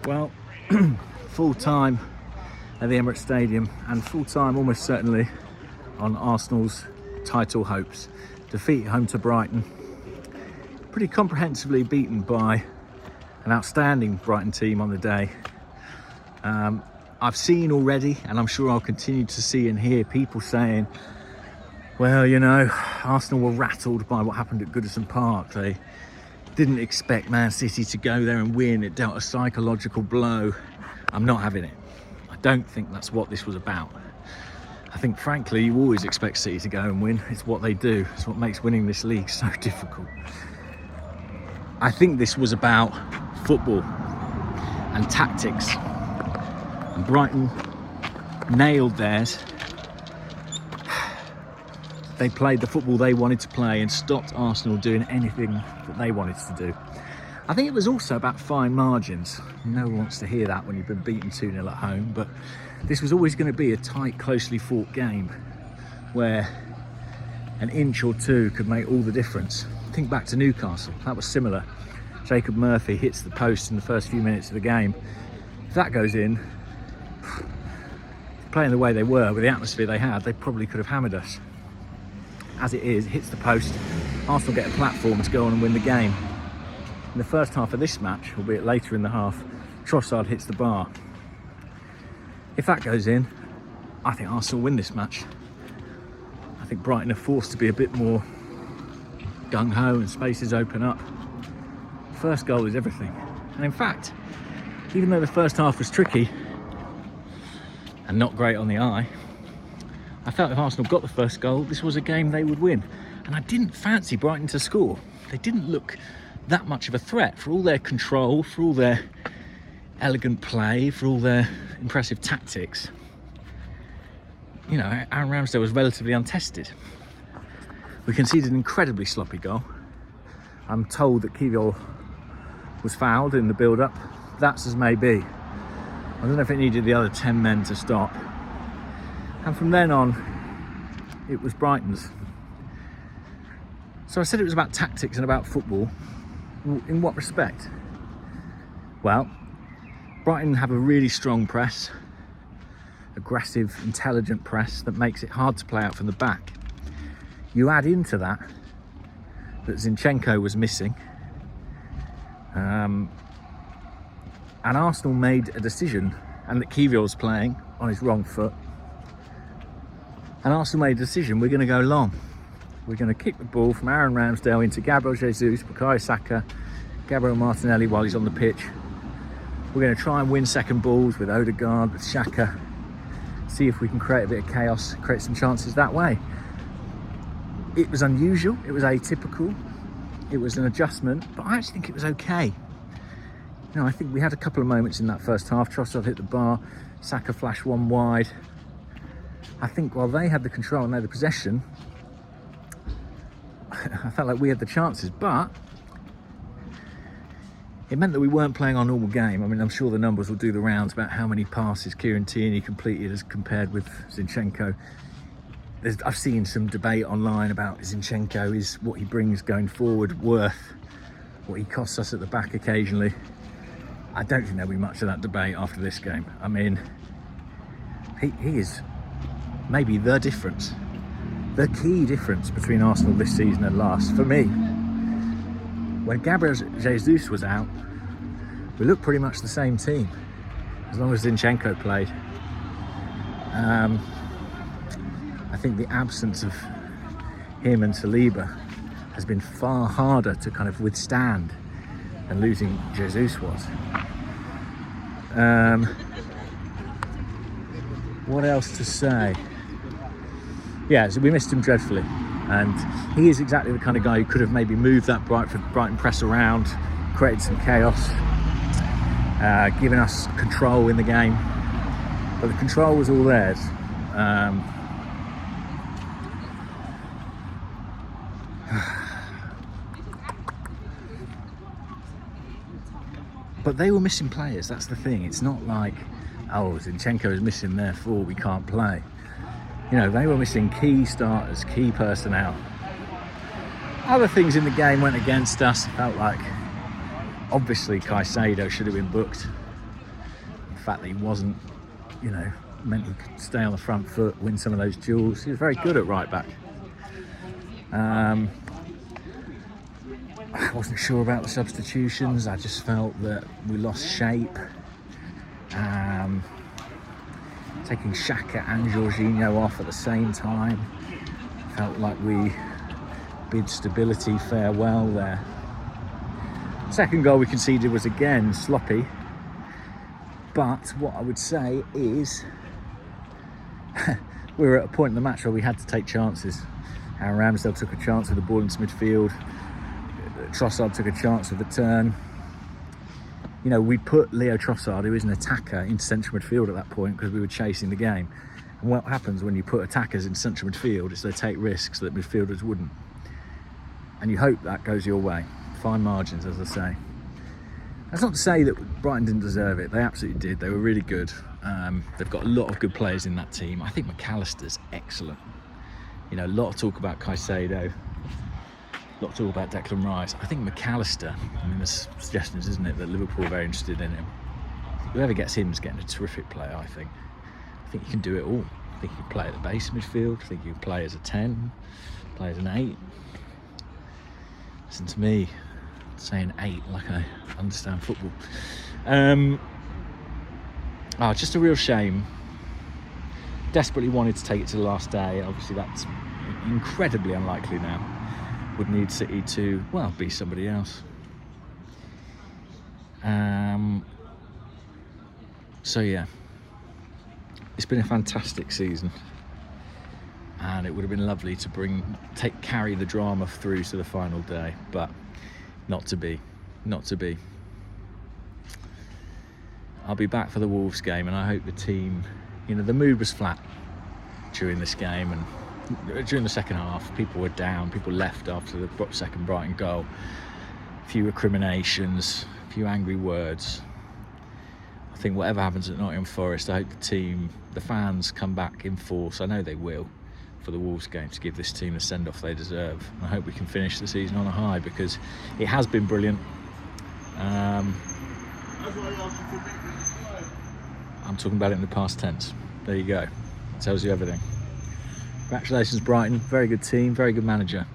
Well, full time at the Emirates Stadium and full time almost certainly on Arsenal's title hopes. Defeat home to Brighton. Pretty comprehensively beaten by an outstanding Brighton team on the day. I've seen already, and I'm sure I'll continue to see and hear people saying, well, you know, Arsenal were rattled by what happened at Goodison Park. They didn't expect Man City to go there and win. It dealt a psychological blow. I'm not having it. I don't think that's what this was about. I think, frankly, you always expect City to go and win. It's what they do. It's what makes winning this league so difficult. I think this was about football and tactics. And Brighton nailed theirs. They played the football they wanted to play and stopped Arsenal doing anything that they wanted to do. I think it was also about fine margins. No one wants to hear that when you've been beaten 2-0 at home, but this was always going to be a tight, closely fought game where an inch or two could make all the difference. Think back to Newcastle, that was similar. Jacob Murphy hits the post in the first few minutes of the game. If that goes in, playing the way they were, with the atmosphere they had, they probably could have hammered us. As it is, it hits the post, Arsenal get a platform to go on and win the game. In the first half of this match, albeit later in the half, Trossard hits the bar. If that goes in, I think Arsenal win this match. I think Brighton are forced to be a bit more gung-ho and spaces open up. First goal is everything. And in fact, even though the first half was tricky and not great on the eye, I felt if Arsenal got the first goal, this was a game they would win. And I didn't fancy Brighton to score. They didn't look that much of a threat for all their control, for all their elegant play, for all their impressive tactics. You know, Aaron Ramsdale was relatively untested. We conceded an incredibly sloppy goal. I'm told that Kivol was fouled in the build-up. That's as may be. I don't know if it needed the other 10 men to stop. And from then on, it was Brighton's. So I said it was about tactics and about football. In what respect? Well, Brighton have a really strong press, aggressive, intelligent press that makes it hard to play out from the back. You add into that Zinchenko was missing, and Arsenal made a decision, and that Kivio's playing on his wrong foot. And Arsenal made a decision, we're going to go long. We're going to kick the ball from Aaron Ramsdale into Gabriel Jesus, Bukayo Saka, Gabriel Martinelli while he's on the pitch. We're going to try and win second balls with Odegaard, with Xhaka. See if we can create a bit of chaos, create some chances that way. It was unusual, it was atypical, it was an adjustment, but I actually think it was okay. You know, I think we had a couple of moments in that first half. Trossard hit the bar, Saka flashed one wide. I think while they had the control and they had the possession, I felt like we had the chances, but it meant that we weren't playing our normal game. I mean, I'm sure the numbers will do the rounds about how many passes Kieran Tierney completed as compared with Zinchenko. I've seen some debate online about Zinchenko, is what he brings going forward worth what he costs us at the back occasionally. I don't think there'll be much of that debate after this game. I mean, he is maybe the difference, the key difference between Arsenal this season and last. For me, when Gabriel Jesus was out, we looked pretty much the same team, as long as Zinchenko played. I think the absence of him and Saliba has been far harder to kind of withstand than losing Jesus was. What else to say? Yeah, so we missed him dreadfully, and he is exactly the kind of guy who could have maybe moved that Brighton press around, created some chaos, given us control in the game, but the control was all theirs. But they were missing players, that's the thing. It's not like, oh, Zinchenko is missing, therefore we can't play. You know, they were missing key starters, key personnel. Other things in the game went against us. Felt like, obviously, Caicedo should have been booked. The fact that he wasn't, you know, meant he could stay on the front foot, win some of those duels. He was very good at right back. I wasn't sure about the substitutions. I just felt that we lost shape. Taking Xhaka and Jorginho off at the same time, felt like we bid stability farewell there. Second goal we conceded was again sloppy, but what I would say is we were at a point in the match where we had to take chances. Aaron Ramsdale took a chance with the ball into midfield. Trossard took a chance with a turn. You know, we put Leo Trossard, who is an attacker, into central midfield at that point because we were chasing the game. And what happens when you put attackers in central midfield is they take risks that midfielders wouldn't. And you hope that goes your way. Fine margins, as I say. That's not to say that Brighton didn't deserve it. They absolutely did. They were really good. They've got a lot of good players in that team. I think McAllister's excellent. You know, a lot of talk about Caicedo. A lot of talk about Declan Rice. I think McAllister, I mean, there's suggestions, isn't it, that Liverpool are very interested in him. Whoever gets him is getting a terrific player, I think. I think he can do it all. I think he can play at the base of midfield. I think he can play as a 10, play as an 8. Listen to me saying 8 like I understand football. Just a real shame. Desperately wanted to take it to the last day. Obviously, that's incredibly unlikely now. Would need City to, well, be somebody else. So yeah, it's been a fantastic season, and it would have been lovely to carry the drama through to the final day, but not to be. I'll be back for the Wolves game, and I hope the team, you know, the mood was flat during this game, and during the second half, people were down. People left after the second Brighton goal. A few recriminations, a few angry words. I think whatever happens at Nottingham Forest, I hope the team, the fans, come back in force. I know they will for the Wolves game to give this team the send-off they deserve. I hope we can finish the season on a high because it has been brilliant. I'm talking about it in the past tense. There you go. Tells you everything. Congratulations, Brighton. Very good team, very good manager.